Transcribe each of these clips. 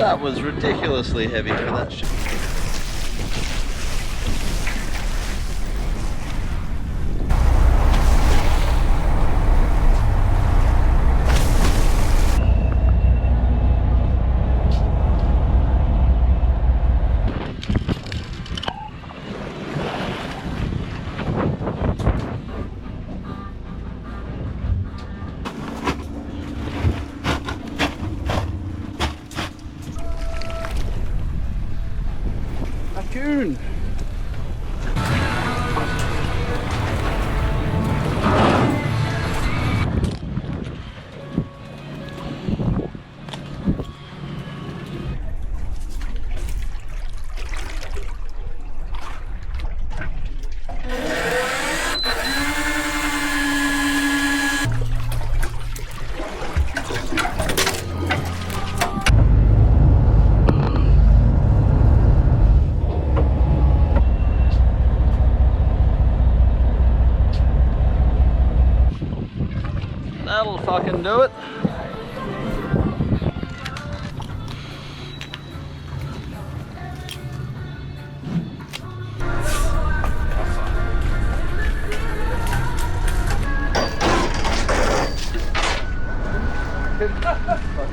That was ridiculously heavy for that shit. Raccoon. That'll fucking do it.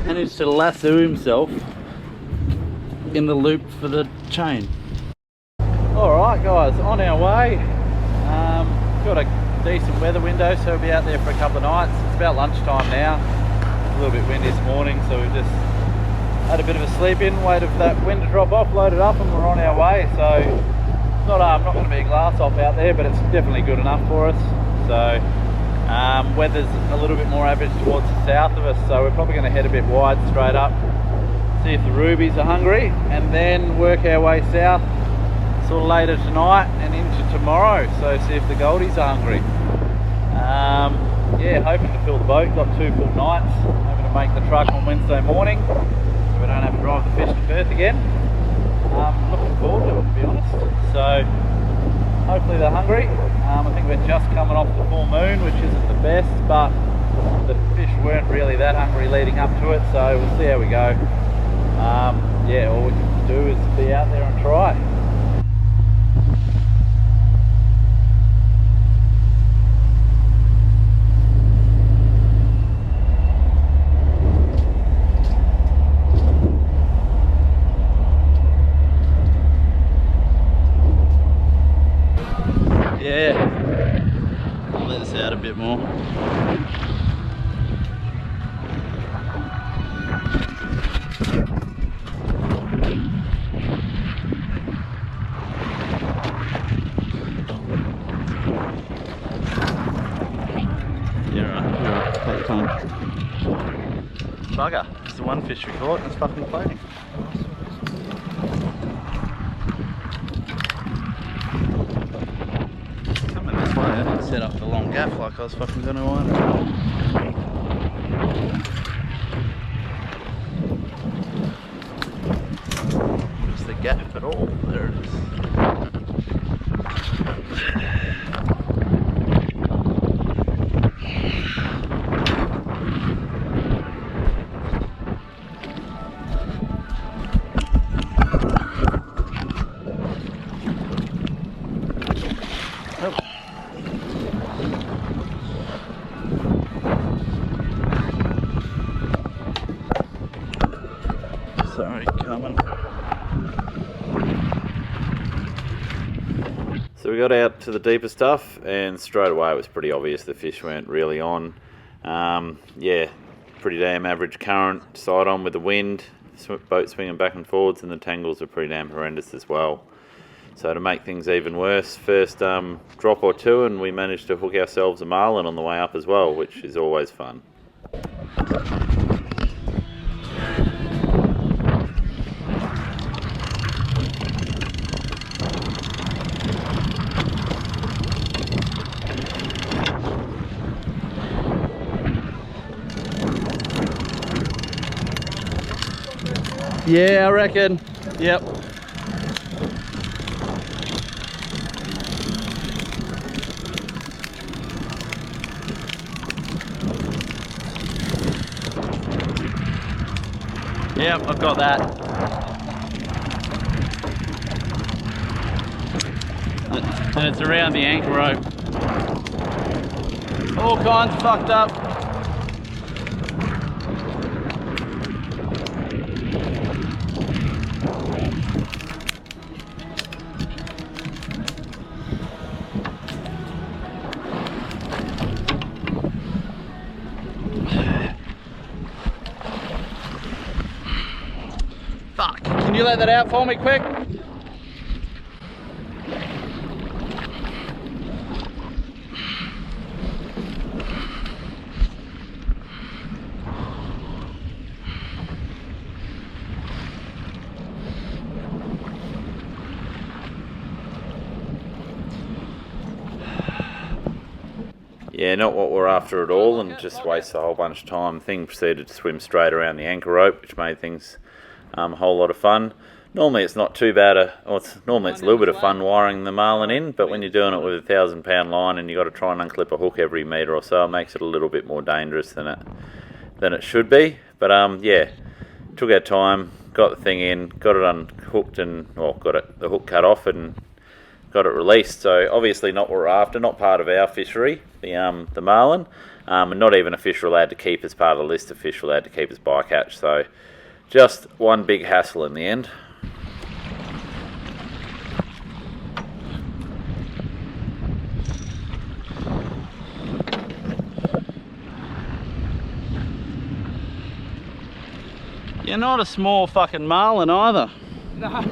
Managed to lasso himself in the loop for the chain. Alright guys, on our way. Got a decent weather window, so we'll be out there for a couple of nights. It's about lunchtime now. A little bit windy this morning, so we've just had a bit of a sleep in, waited for that wind to drop off, loaded up, and we're on our way. So it's not going to be a glass off out there, but it's definitely good enough for us. So weather's a little bit more average towards the south of us, so we're probably going to head a bit wide straight up, see if the rubies are hungry, and then work our way south sort of later tonight and into tomorrow, so see if the goldies are hungry. Yeah, hoping to fill the boat, got 2 full nights, hoping to make the truck on Wednesday morning so we don't have to drive the fish to Perth again. Looking forward to it, to be honest. So hopefully they're hungry. I think we're just coming off the full moon, which isn't the best, but the fish weren't really that hungry leading up to it, so we'll see how we go. Yeah, all we can do is be out there and try. Yeah, let us out a bit more. Yeah, right, take your time. Bugger, it's the one fish we caught and it's fucking floating. Set up the long gaff like I was fucking gonna either. Where's the gaff at all? There it is. Sorry, coming. So we got out to the deeper stuff and straight away it was pretty obvious the fish weren't really on. Yeah, pretty damn average current, side on with the wind, boat swinging back and forwards, and the tangles are pretty damn horrendous as well. So to make things even worse, first drop or two and we managed to hook ourselves a Marlin on the way up as well, which is always fun. Yeah, I reckon. Yep. Yep, I've got that. And it's around the anchor rope. All kinds of fucked up. Fuck, can you let that out for me quick? Yeah, not what we're after at all, and just waste a whole bunch of time. The thing proceeded to swim straight around the anchor rope, which made things a whole lot of fun. Normally it's not too bad, normally it's a little bit of fun wiring the marlin in, but when you're doing it with a 1,000-pound line and you've got to try and unclip a hook every metre or so, it makes it a little bit more dangerous than it should be. But yeah, took our time, got the thing in, got it unhooked and, well, got the hook cut off and got it released. So obviously not what we're after, not part of our fishery, the marlin, and not even a fish we're allowed to keep as part of the list of fish we're allowed to keep as bycatch. So just one big hassle in the end. You're not a small fucking marlin either. No.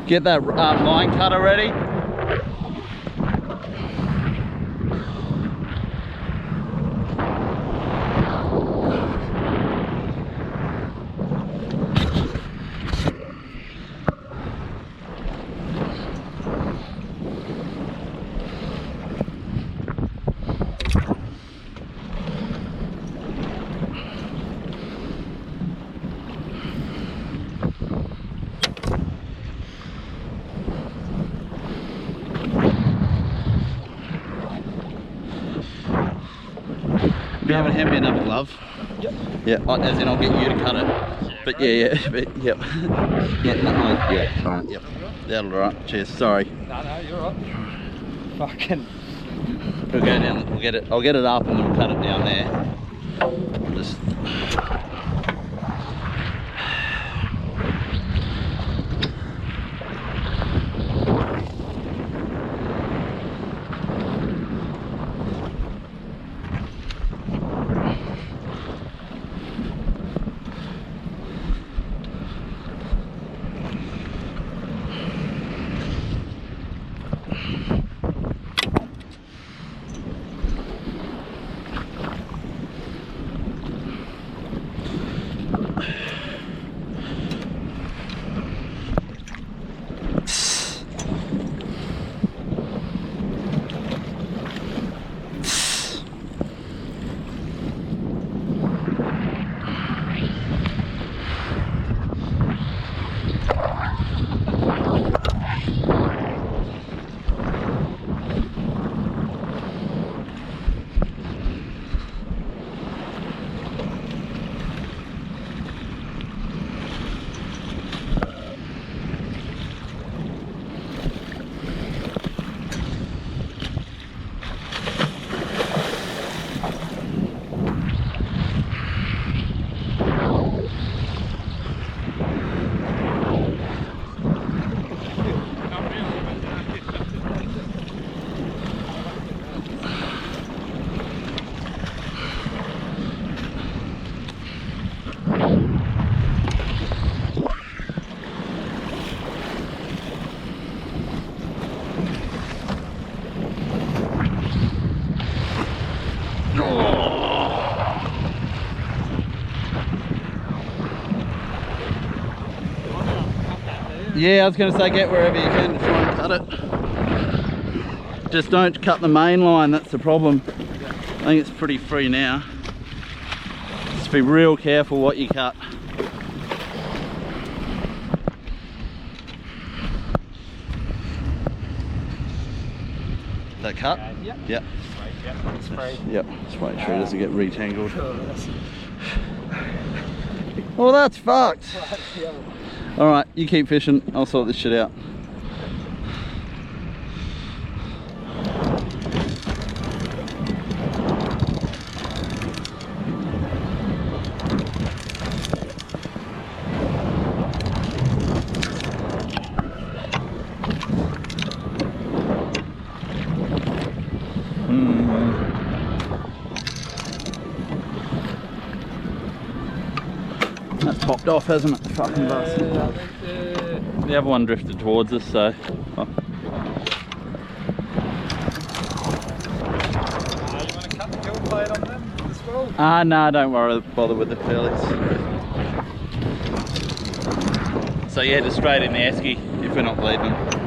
Get that line cutter ready. Be able to hand me another glove. Yep. Yeah, as in I'll get you to cut it. But yeah, but yep. Yeah, fine. Yep. That'll be right. Cheers. Sorry. No, you're right. Fucking. We'll go down. We'll get it. I'll get it up and we'll cut it down there. Just. Yeah, I was going to say get wherever you can to try and cut it. Just don't cut the main line, that's the problem. I think it's pretty free now. Just be real careful what you cut. That cut? Yep. Yep. It's free. Yep. Just make sure it doesn't get retangled. Well, that's fucked. Alright, you keep fishing. I'll sort this shit out. That's popped off, hasn't it? Fucking bastard. The other one drifted towards us, so. Oh. You want to cut the gill plate on them as well? No, don't worry, bother with the pearlies. So yeah, just straight in the esky if we're not bleeding them.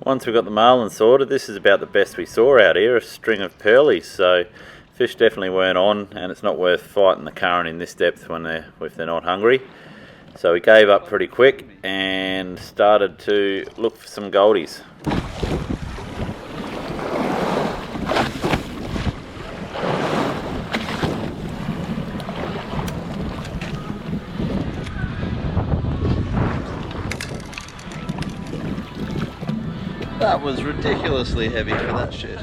Once we got the marlin sorted, this is about the best we saw out here, a string of pearlies. So fish definitely weren't on, and it's not worth fighting the current in this depth if they're not hungry. So we gave up pretty quick and started to look for some goldies. That was ridiculously heavy for that shit.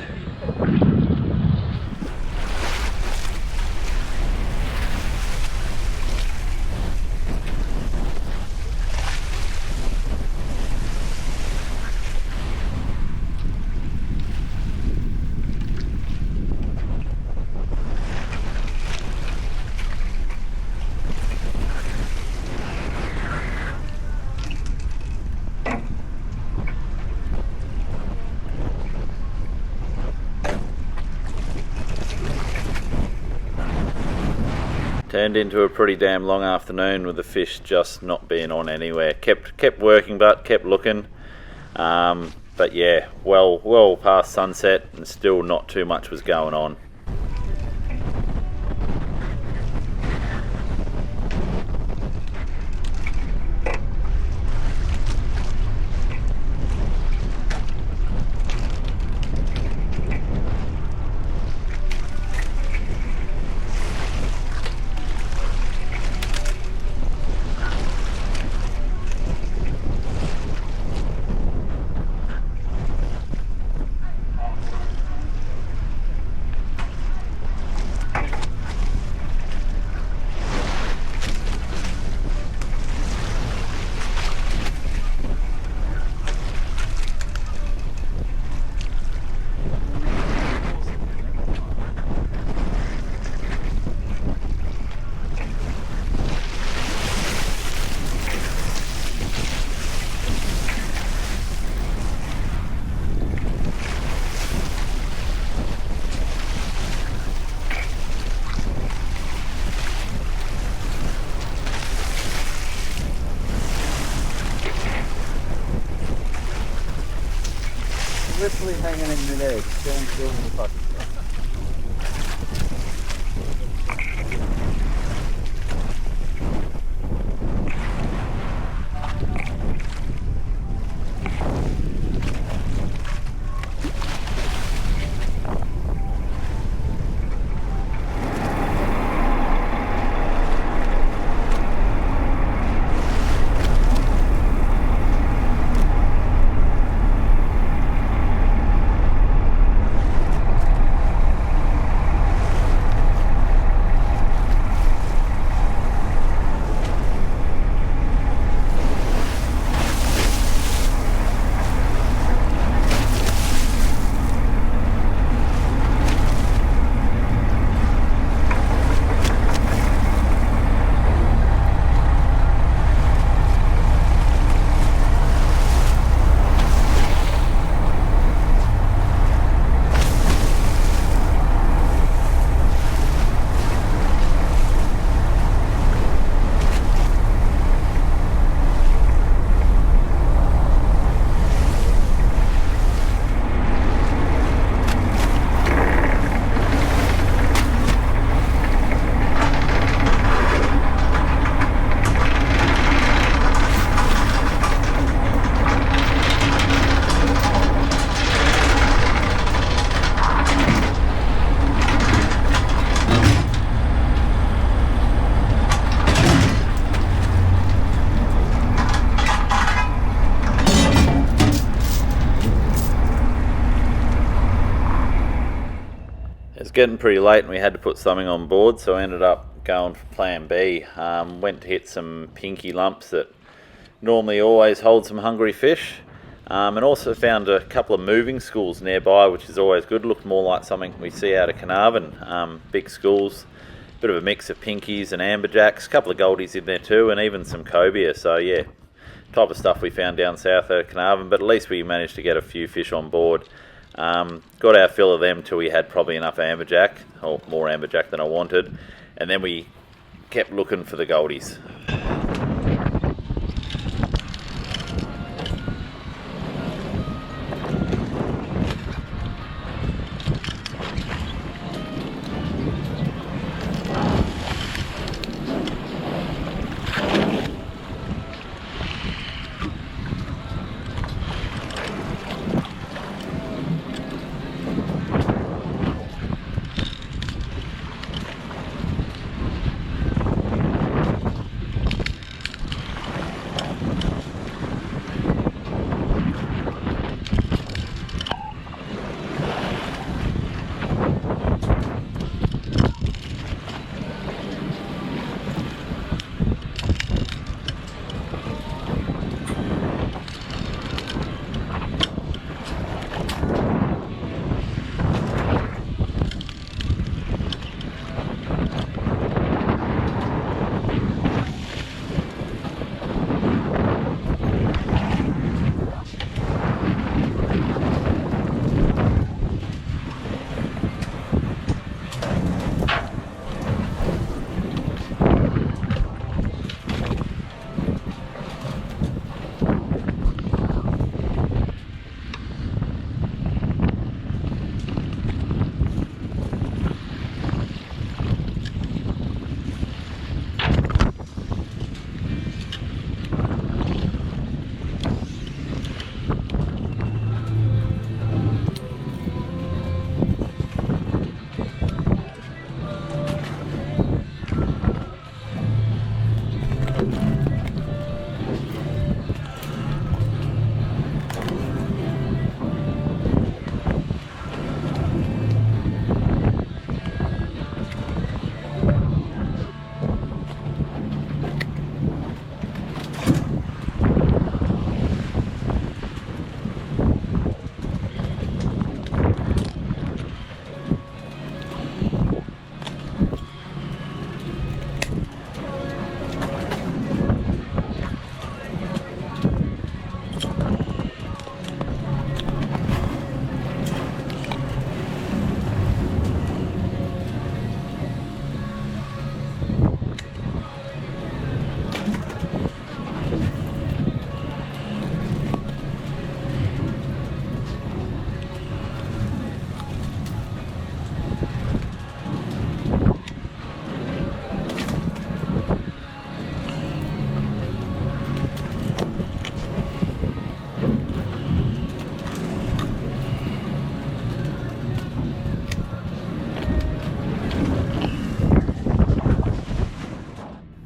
Turned into a pretty damn long afternoon with the fish just not being on anywhere. Kept working, but kept looking. But yeah, well past sunset and still not too much was going on. Literally hanging in midair, going through the fucking stuff. was getting pretty late and we had to put something on board, so I ended up going for plan B. Went to hit some pinky lumps that normally always hold some hungry fish, and also found a couple of moving schools nearby, which is always good. Looked more like something we see out of Carnarvon. Big schools, bit of a mix of pinkies and amberjacks, a couple of goldies in there too, and even some cobia. So yeah, type of stuff we found down south at Carnarvon, but at least we managed to get a few fish on board. Got our fill of them till we had probably enough amberjack, or more amberjack than I wanted, and then we kept looking for the goldies.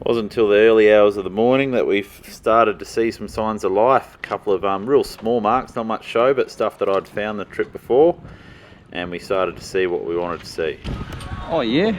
Wasn't until the early hours of the morning that we started to see some signs of life. A couple of real small marks, not much show, but stuff that I'd found the trip before, and we started to see what we wanted to see. Oh yeah?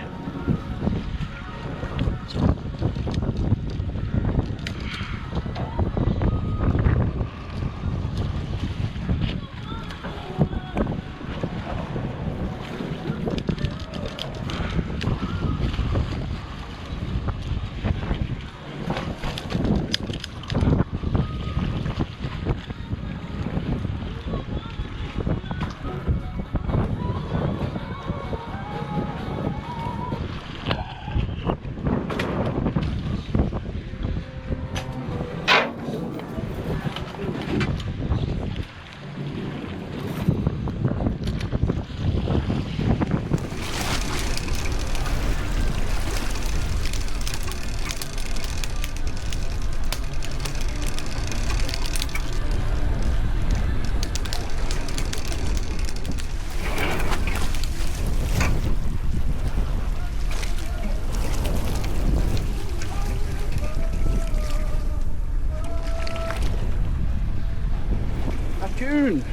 Raccoon.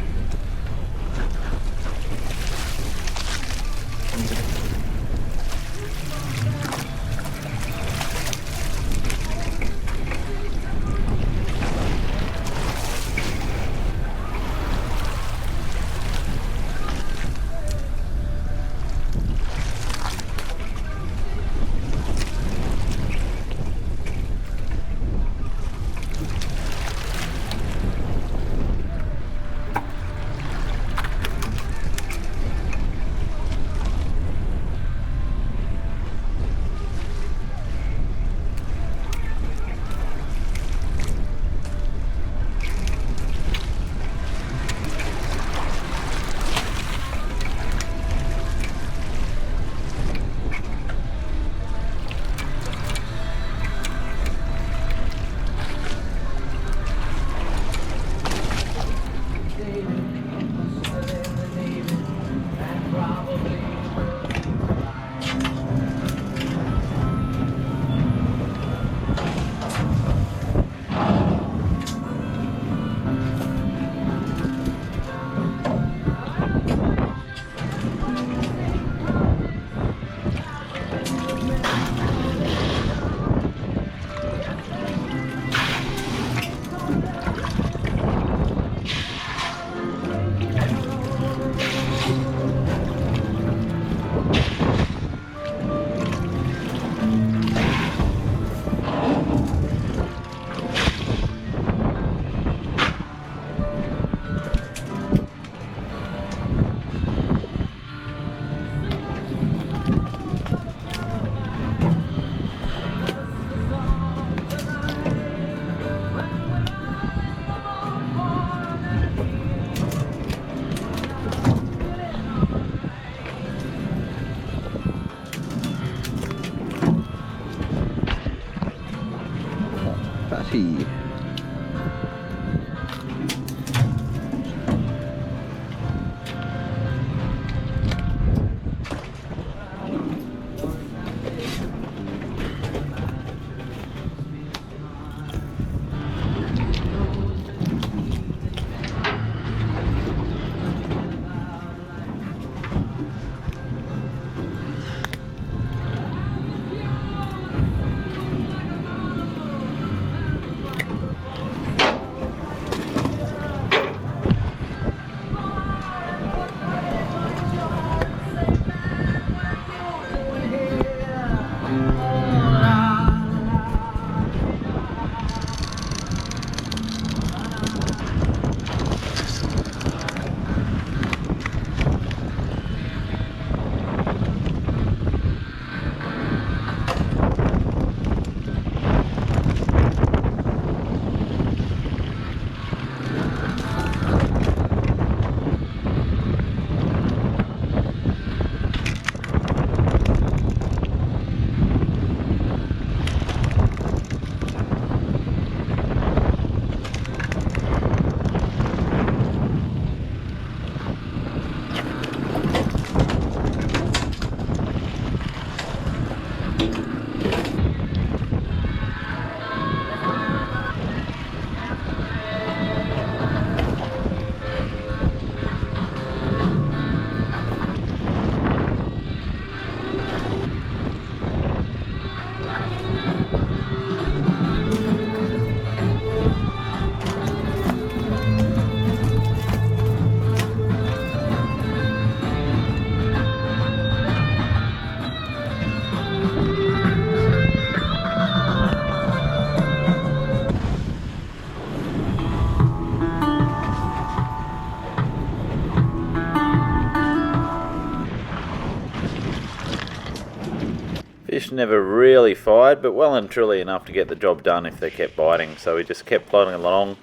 fish never really fired, but well and truly enough to get the job done if they kept biting. So we just kept plodding along.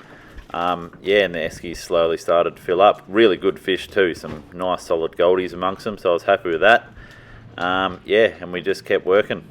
Yeah, and the eskies slowly started to fill up. Really good fish too, some nice solid goldies amongst them, so I was happy with that. Yeah, and we just kept working.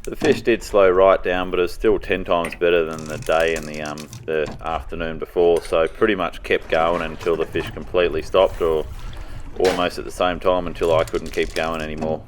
The fish did slow right down, but it's still 10 times better than the day and the afternoon before, so pretty much kept going until the fish completely stopped, or almost at the same time until I couldn't keep going anymore.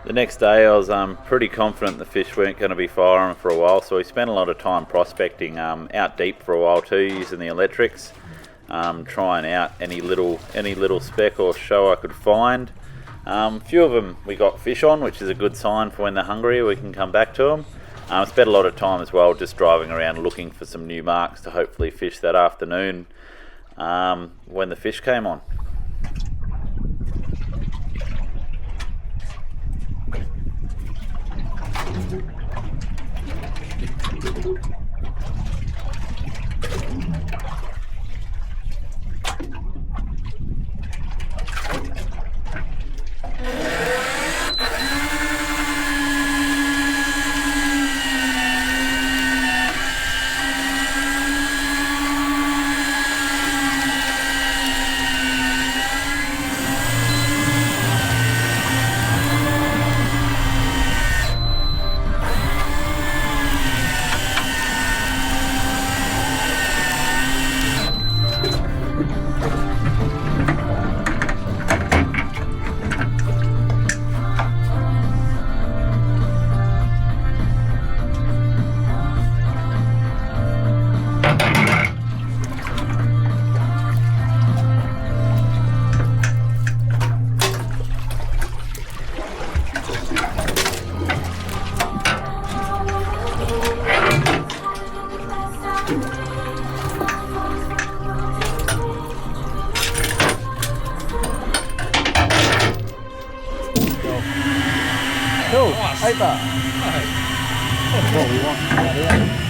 The next day I was pretty confident the fish weren't going to be firing for a while, so we spent a lot of time prospecting out deep for a while too, using the electrics, trying out any little speck or show I could find. A few of them we got fish on, which is a good sign for when they're hungry, we can come back to them. Spent a lot of time as well just driving around looking for some new marks to hopefully fish that afternoon when the fish came on. paper. That's what we want out here.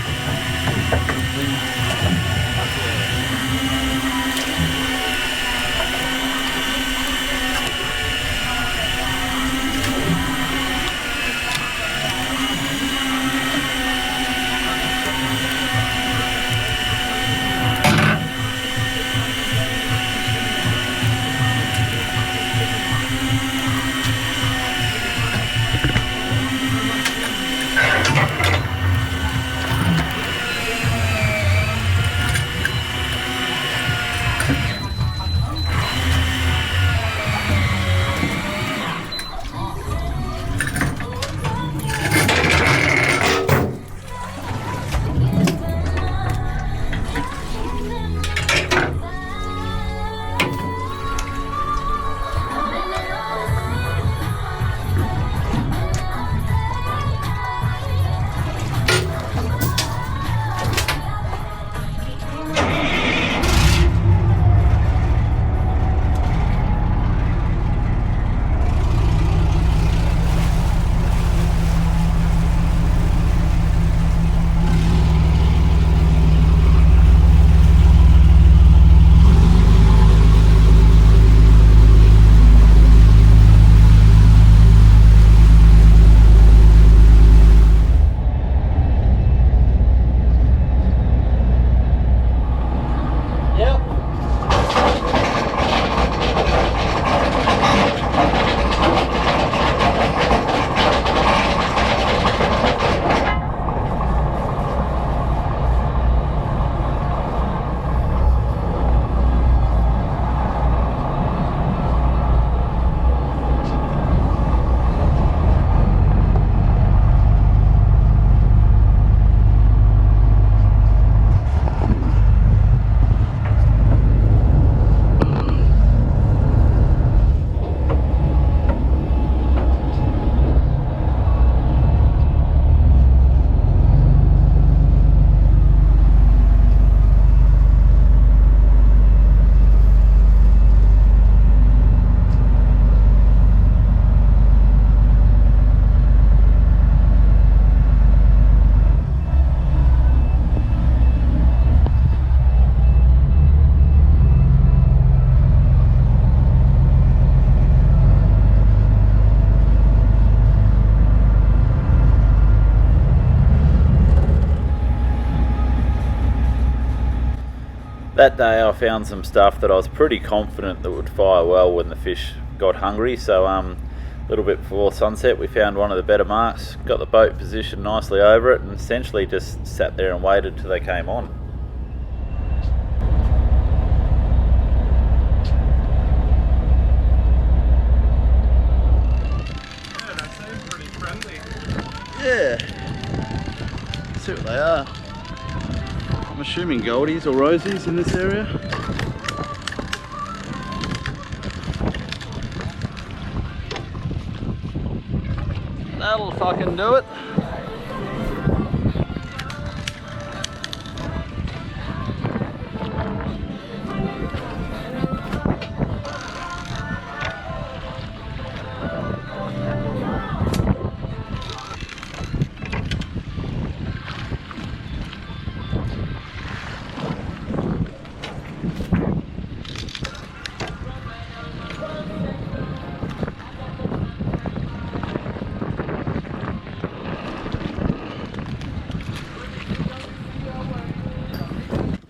That day I found some stuff that I was pretty confident that would fire well when the fish got hungry, so a little bit before sunset we found one of the better marks, got the boat positioned nicely over it and essentially just sat there and waited till they came on. Yeah, they seem pretty friendly. Yeah, see what they are. I'm assuming goldies or rosies in this area. That'll fucking do it.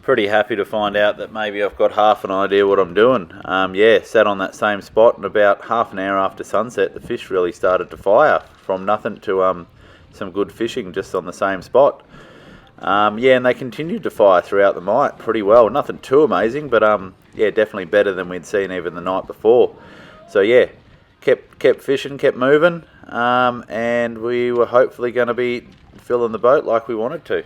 Pretty happy to find out that maybe I've got half an idea what I'm doing. Yeah, sat on that same spot and about half an hour after sunset the fish really started to fire from nothing to some good fishing just on the same spot. Yeah, and they continued to fire throughout the night pretty well. Nothing too amazing, but yeah, definitely better than we'd seen even the night before. So yeah, kept fishing, kept moving, and we were hopefully going to be filling the boat like we wanted to.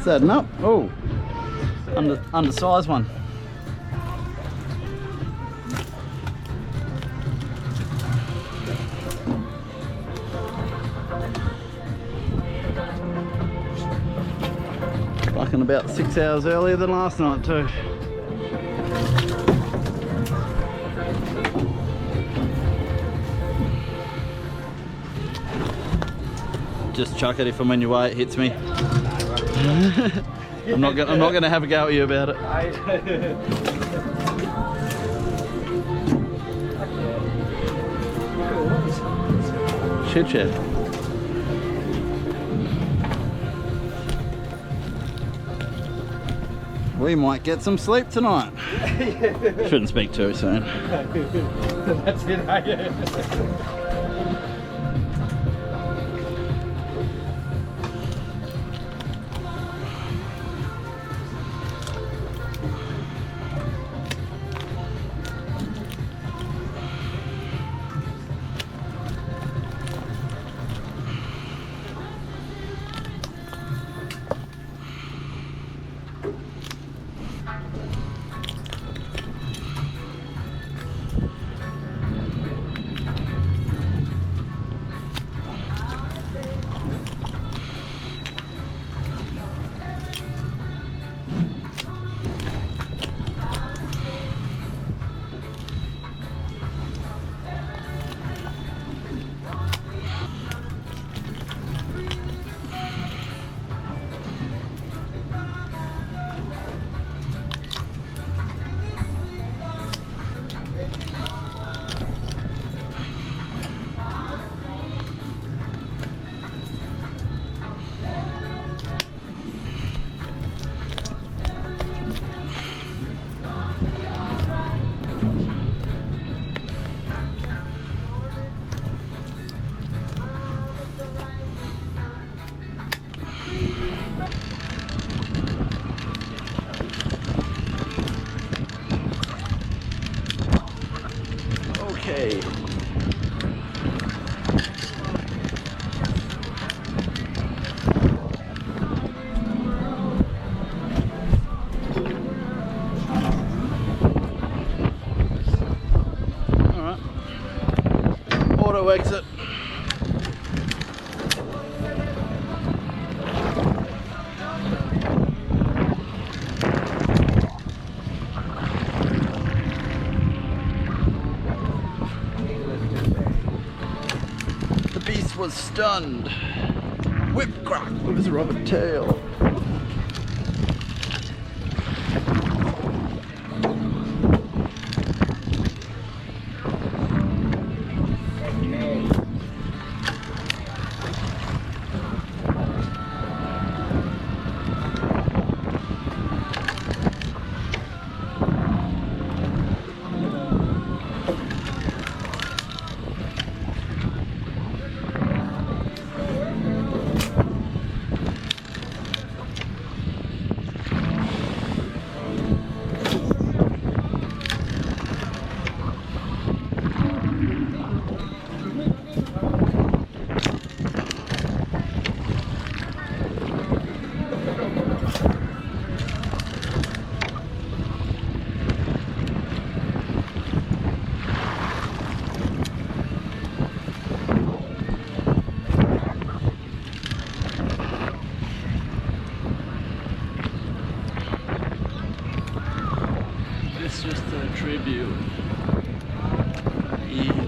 Is that enough? Oh, undersized one. Fucking about 6 hours earlier than last night too. Just chuck it if and when your weight hits me. I'm not gonna have a go at you about it. Shit shed. We might get some sleep tonight. Shouldn't speak too soon. That's it, eh? Okay. All right. Auto exit. Was stunned. Whip crack with his rubber tail. It's just a tribute. Yeah.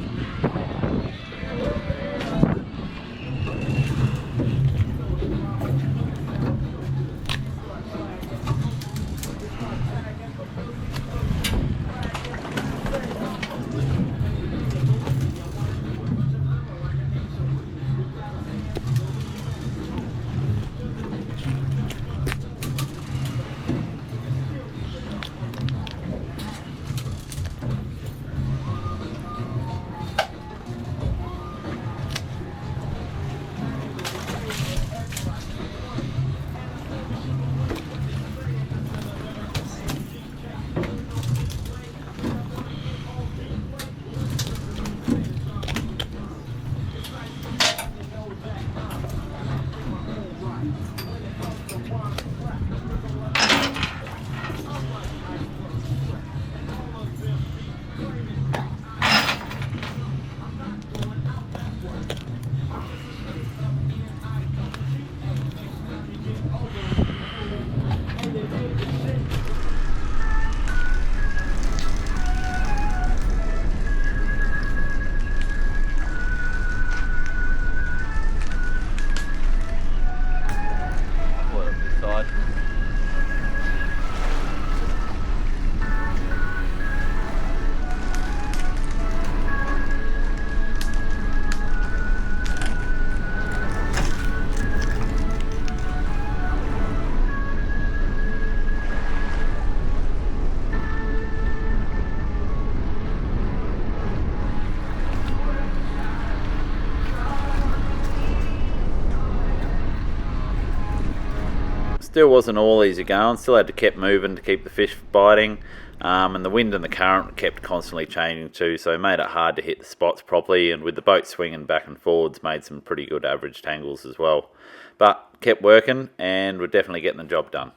still wasn't all easy going. Still had to keep moving to keep the fish biting, and the wind and the current kept constantly changing too, so it made it hard to hit the spots properly, and with the boat swinging back and forwards made some pretty good average tangles as well. But kept working, and we're definitely getting the job done.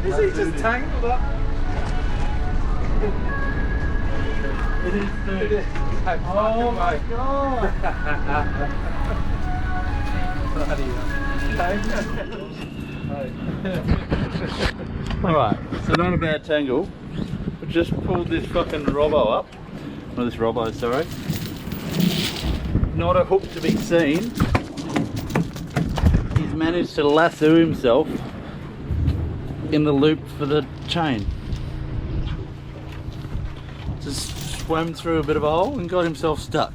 Is he just tangled up? It is too. Oh my god! Alright, so not a bad tangle. We just pulled this fucking Robbo up. Well, this Robbo, sorry. Not a hook to be seen. He's managed to lasso himself in the loop for the chain. Just swam through a bit of a hole and got himself stuck.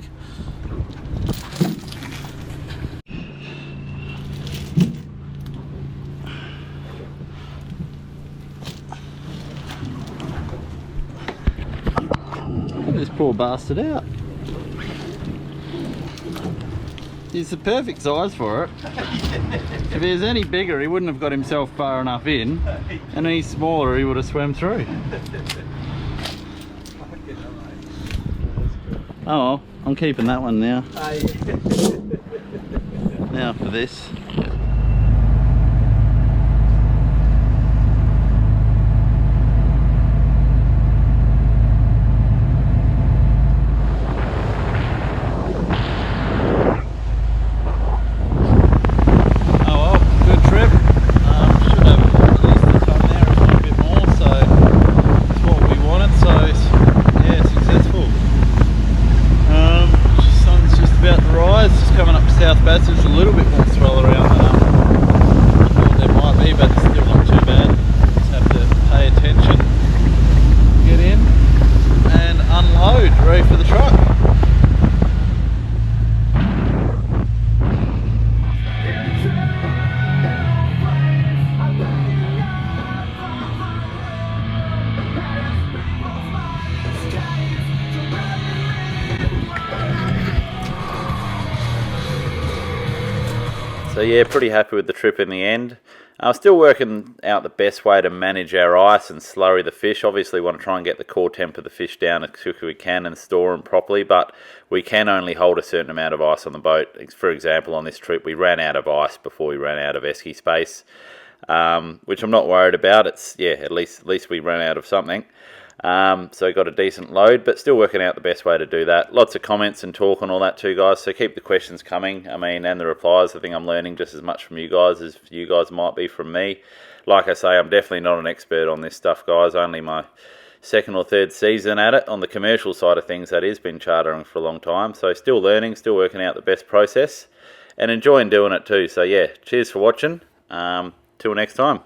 Get this poor bastard out. He's the perfect size for it. If he was any bigger, he wouldn't have got himself far enough in, and any smaller, he would have swam through. Oh well, I'm keeping that one now. Now for this. South Passage a little bit more swell around than I thought there might be, but it's still not too bad. Just have to pay attention, get in and unload, ready for the truck. So yeah, pretty happy with the trip in the end. I'm still working out the best way to manage our ice and slurry the fish. Obviously want to try and get the core temp of the fish down as quick as we can and store them properly, but we can only hold a certain amount of ice on the boat. For example, on this trip we ran out of ice before we ran out of esky space, which I'm not worried about. It's, yeah, at least we ran out of something. So got a decent load, but still working out the best way to do that. Lots of comments and talk and all that too, guys, so keep the questions coming. I mean, and the replies. I think I'm learning just as much from you guys as you guys might be from me. Like I say, I'm definitely not an expert on this stuff, guys. Only my second or third season at it, on the commercial side of things, that is. Been chartering for a long time, so still learning, still working out the best process, and enjoying doing it too. So yeah, cheers for watching. Till next time.